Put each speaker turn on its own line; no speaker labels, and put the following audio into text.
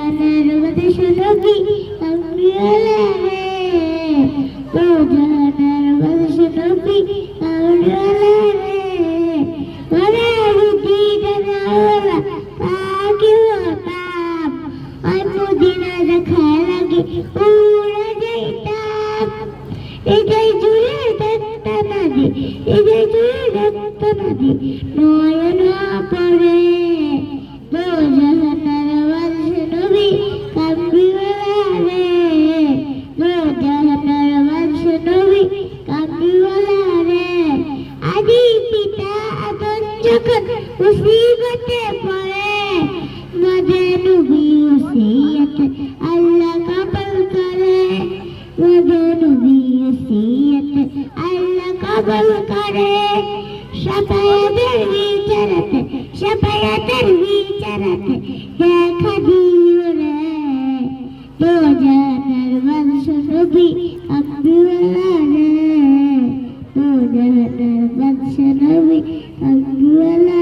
জাহানের বাদশা নবী কামড়িওয়ালা রে, দো জাহানের বাদশা নবী কামড়িওয়ালা রে, ওরে রুটি ডানাওয়ালা পাখি হতাম, ওই মদিনা দেখার আগে উড়ে যাইতাম। হৃদয় জুড়ে দেখতে নদী, হৃদয় জুড়ে দেখতে নদী, নয়ন পড়ে দো জাহানের বাদশা নবী কামড়িওয়ালা রে, দো জাহানের বাদশা নবী কামড়িওয়ালা রে। আদি পিতা আদম যখন মুসিবতে পড়ে, মজে নবী ওসিয়ত আল্লাহ কবুল করে, মজে নবী ওসিয়ত আল্লাহ কবুল করে। শাফায়াতের বিচারতে, শাফায়াতের বিচারতে দেখা দিও রে, দো জাহানের বাদশা নবী কামড়িওয়ালা রে, দো জাহানের বাদশা নবী কামড়িওয়ালা।